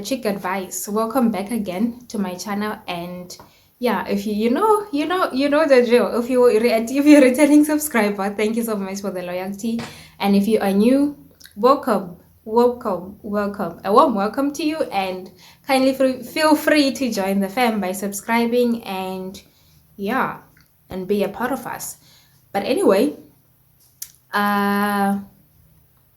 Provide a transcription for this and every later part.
Chick advice. Welcome back again to my channel. And yeah, if you know the drill. If you're a returning subscriber, thank you so much for the loyalty. And if you are new, welcome. A warm welcome to you. And kindly feel free to join the fam by subscribing and yeah, and be a part of us. But anyway, uh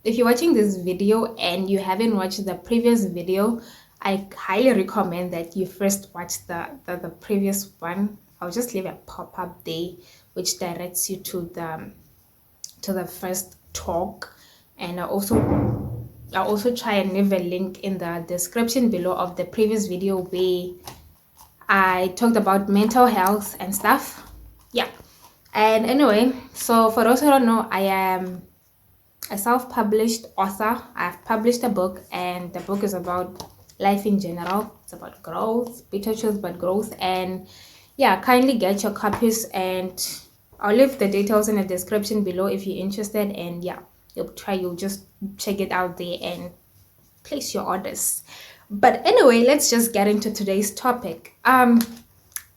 if you're watching this video and you haven't watched the previous video, I highly recommend that you first watch the previous one. I'll just leave a pop-up there which directs you to the first talk, and I'll also try and leave a link in the description below of the previous video where I talked about mental health and stuff. Yeah. And anyway, so for those who don't know, I am a self-published author. I've published a book, and the book is about life in general. It's about growth, bitter truth, but growth. And yeah, kindly get your copies, and I'll leave the details in the description below if you're interested. And yeah, you'll just check it out there and place your orders. But anyway, let's just get into today's topic.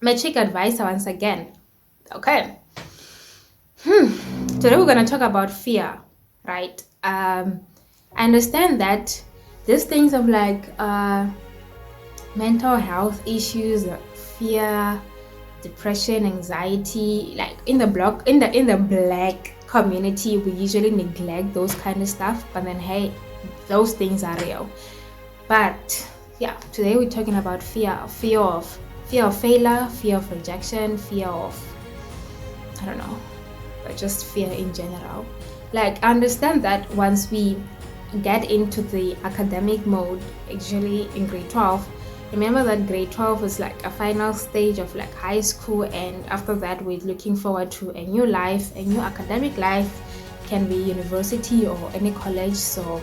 Matric advisor once again. Okay. Today we're gonna talk about fear, right? I understand that these things of like mental health issues, fear, depression, anxiety, like in the black community, we usually neglect those kind of stuff. But then, hey, those things are real. But yeah, today we're talking about fear of failure, fear of rejection, fear of, I don't know, but just fear in general. Like, I understand that once we get into the academic mode, actually in grade 12, remember that grade 12 is like a final stage of like high school, and after that we're looking forward to a new life, a new academic life, can be university or any college. So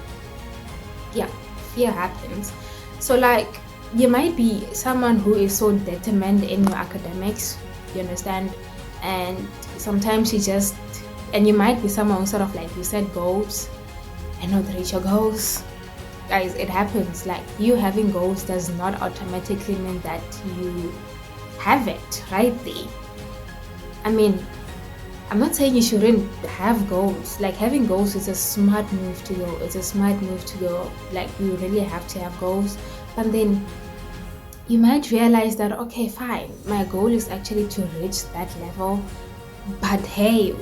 yeah, fear happens. So like, you might be someone who is so determined in your academics, you understand, and sometimes you might be someone who sort of, like you said, goals and not reach your goals. Guys, it happens. Like, you having goals does not automatically mean that you have it right there. I mean, I'm not saying you shouldn't have goals. Like, having goals is a smart move to go. It's a smart move to go. Like, you really have to have goals. But then you might realize that, okay, fine, my goal is actually to reach that level. But hey,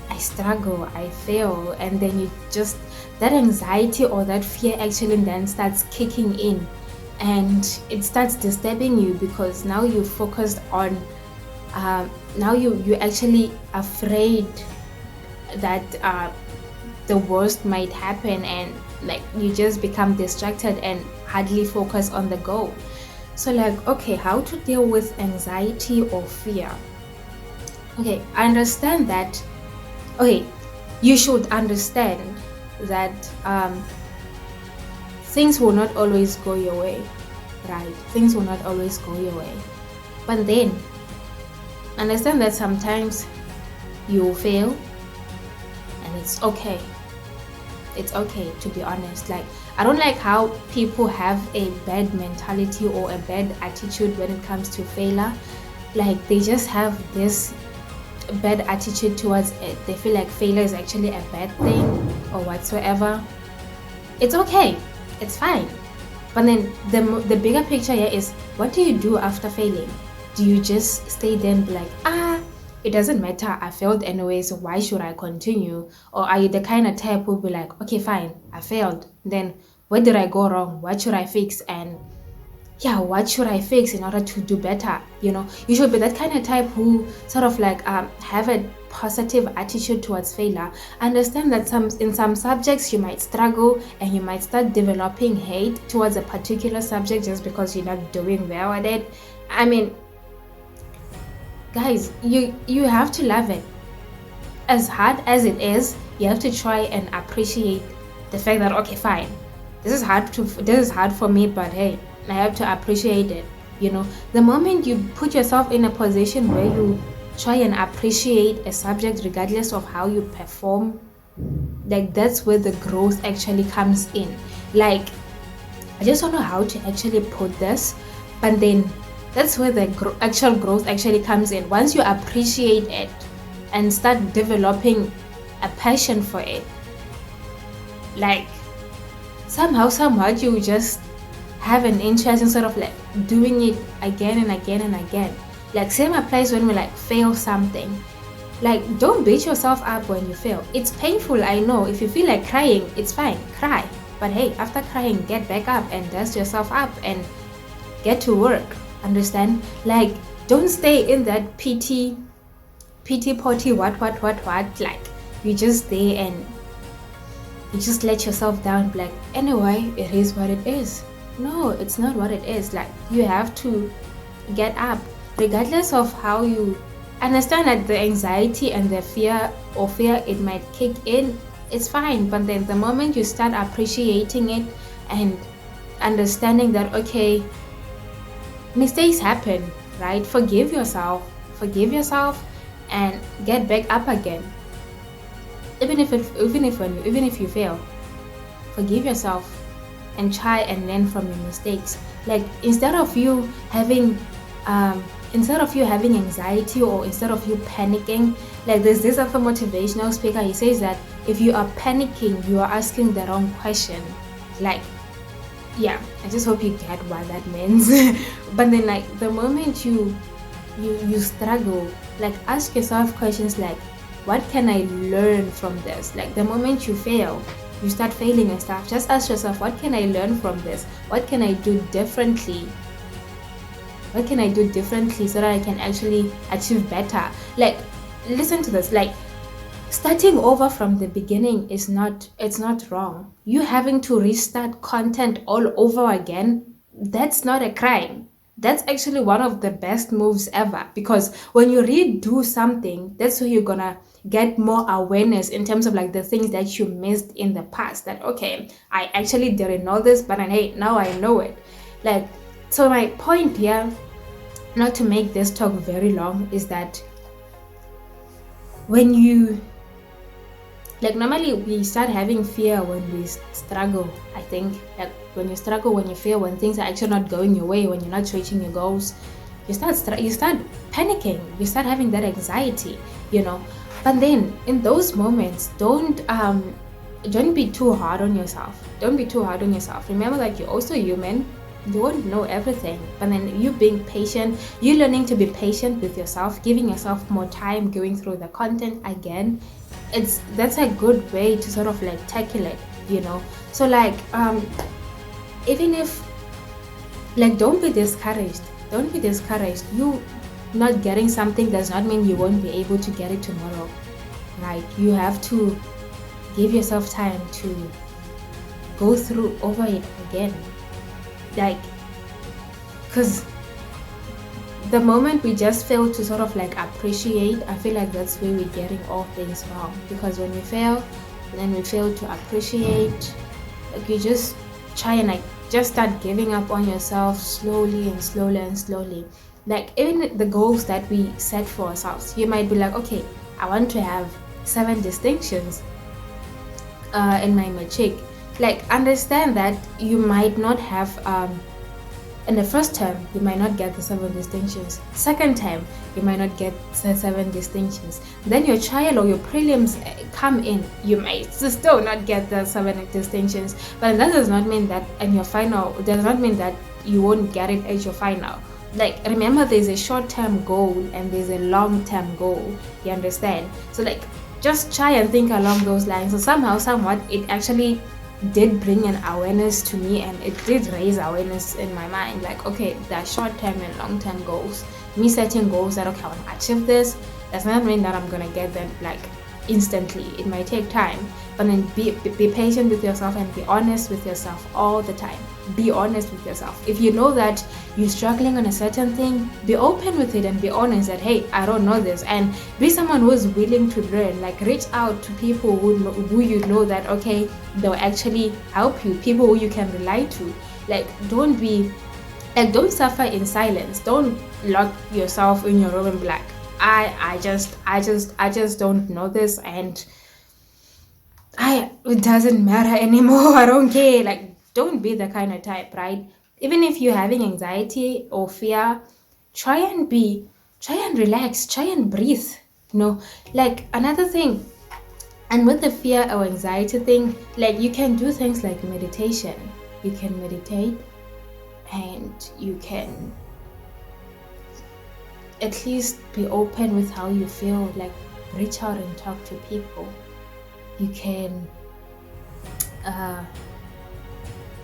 I struggle, I fail, and then you just, that anxiety or that fear actually then starts kicking in, and it starts disturbing you because now you're focused on, now you're actually afraid that the worst might happen, and like you just become distracted and hardly focus on the goal. So like, okay, how to deal with anxiety or fear? Okay, I understand that. Okay, you should understand that things will not always go your way, right? Things will not always go your way. But then, understand that sometimes you will fail, and it's okay. It's okay, to be honest. Like, I don't like how people have a bad mentality or a bad attitude when it comes to failure. Like, they just have this bad attitude towards it. They feel like failure is actually a bad thing or whatsoever. It's okay, it's fine. But then the bigger picture here is, what do you do after failing? Do you just stay there and be like, it doesn't matter, I failed anyway, so why should I continue? Or are you the kind of type who will be like, okay, fine, I failed, then where did I go wrong? What should I fix? And yeah, what should I fix in order to do better? You know, you should be that kind of type who sort of like have a positive attitude towards failure. Understand that in some subjects you might struggle, and you might start developing hate towards a particular subject just because you're not doing well at it. I mean, guys, you have to love it. As hard as it is, you have to try and appreciate the fact that, okay, fine, this is hard for me, but hey, I have to appreciate it. You know, the moment you put yourself in a position where you try and appreciate a subject regardless of how you perform, like, that's where the growth actually comes in. Like, I just don't know how to actually put this. But then that's where the actual growth actually comes in. Once you appreciate it and start developing a passion for it, like somehow, somewhat, you just have an interest in sort of like doing it again and again and again. Like same applies when we like fail something. Like don't beat yourself up when you fail. It's painful, I know. If you feel like crying, it's fine, cry. But hey, after crying, get back up and dust yourself up and get to work. Understand? Like don't stay in that pity potty what. Like you just stay and you just let yourself down, like anyway, it is what it is. No, it's not what it is. Like you have to get up regardless of how you understand that the anxiety and the fear it might kick in. It's fine, but then the moment you start appreciating it and understanding that okay, mistakes happen, right? Forgive yourself and get back up again. Even if you fail, forgive yourself and try and learn from your mistakes. Like instead of you having anxiety, or instead of you panicking, like there's this other motivational speaker, he says that if you are panicking, you are asking the wrong question. Like yeah, I just hope you get what that means. But then like the moment you struggle, like ask yourself questions like, what can I learn from this? Like the moment you fail, you start failing and stuff, just ask yourself, what can I learn from this? What can I do differently? What can I do differently so that I can actually achieve better? Like listen to this, like starting over from the beginning it's not wrong. You having to restart content all over again, that's not a crime. That's actually one of the best moves ever, because when you redo something, that's where you're gonna get more awareness in terms of like the things that you missed in the past, that okay, I actually didn't know this, but then, hey, now I know it. Like so my point here, not to make this talk very long, is that when you like normally we start having fear when we struggle. I think like when you struggle, when you fail, when things are actually not going your way, when you're not reaching your goals, you start panicking, you start having that anxiety, you know. But then in those moments, don't be too hard on yourself. Don't be too hard on yourself. Remember that you're also human. You won't know everything, but then you being patient, you learning to be patient with yourself, giving yourself more time, going through the content again, that's a good way to sort of like tackle it, you know. So like even if like don't be discouraged. You not getting something does not mean you won't be able to get it tomorrow, right? You have to give yourself time to go through over it again, like because the moment we just fail to sort of like appreciate, I feel like that's where we're getting all things wrong. Because when we fail, then we fail to appreciate, like you just try and like just start giving up on yourself slowly and slowly. Like even the goals that we set for ourselves, you might be like, okay, I want to have 7 distinctions in my Matric. Like understand that you might not have in the first term you might not get the 7 distinctions, second term you might not get the 7 distinctions, then your trial or your prelims come in, you might still not get the 7 distinctions, but that does not mean that in your final, does not mean that you won't get it at your final. Like remember, there's a short-term goal and there's a long-term goal, you understand? So like just try and think along those lines. So somehow somewhat it actually did bring an awareness to me, and it did raise awareness in my mind, like okay, there are short-term and long-term goals. Me setting goals that okay, I want to achieve this does not mean that I'm gonna get them like instantly. It might take time, but then be patient with yourself and be honest with yourself all the time. Be honest with yourself. If you know that you're struggling on a certain thing, be open with it and be honest that hey, I don't know this, and be someone who's willing to learn. Like reach out to people who you know that okay, they'll actually help you, people who you can rely to. Like don't suffer in silence. Don't lock yourself in your room and be like, I just don't know this, and it doesn't matter anymore. I don't care. Like don't be the kind of type, right? Even if you're having anxiety or fear, try and be, try and relax, try and breathe. Like another thing, and with the fear or anxiety thing, like you can do things like meditation. You can meditate, and you can at least be open with how you feel, like reach out and talk to people. You can uh,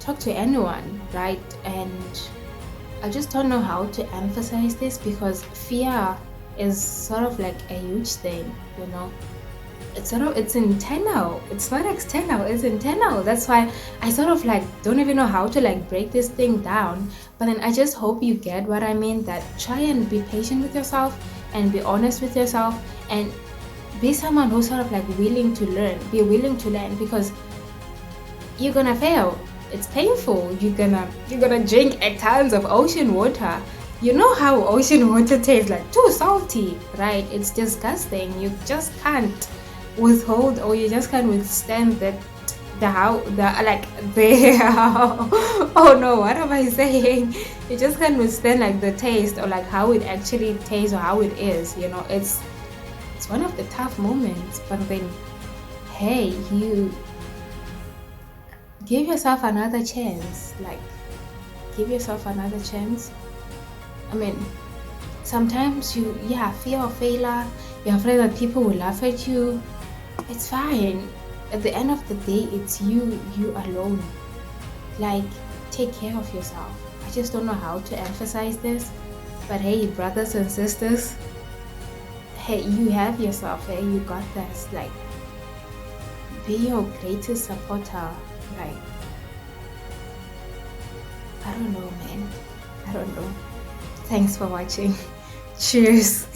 talk to anyone, right? And I just don't know how to emphasize this, because fear is sort of like a huge thing, you know. It's internal. It's not external, it's internal. That's why I sort of like don't even know how to like break this thing down. But then I just hope you get what I mean, that try and be patient with yourself and be honest with yourself, and be someone who's sort of like willing to learn. Be willing to learn, because you're gonna fail. It's painful. You're gonna drink tons of ocean water. You know how ocean water tastes, like too salty, right? It's disgusting. You just can't withhold, or you just can't withstand the how the like the oh no, what am I saying? You just can't withstand like the taste, or like how it actually tastes, or how it is. It's one of the tough moments. But then, hey, you give yourself another chance. Like, give yourself another chance. I mean, sometimes fear of failure, you're afraid that people will laugh at you. It's fine. At the end of the day, it's you alone. Like, take care of yourself. I just don't know how to emphasize this. But hey, brothers and sisters, hey, you have yourself. Hey, you got this. Like, be your greatest supporter. Like, I don't know, man. I don't know. Thanks for watching. Cheers.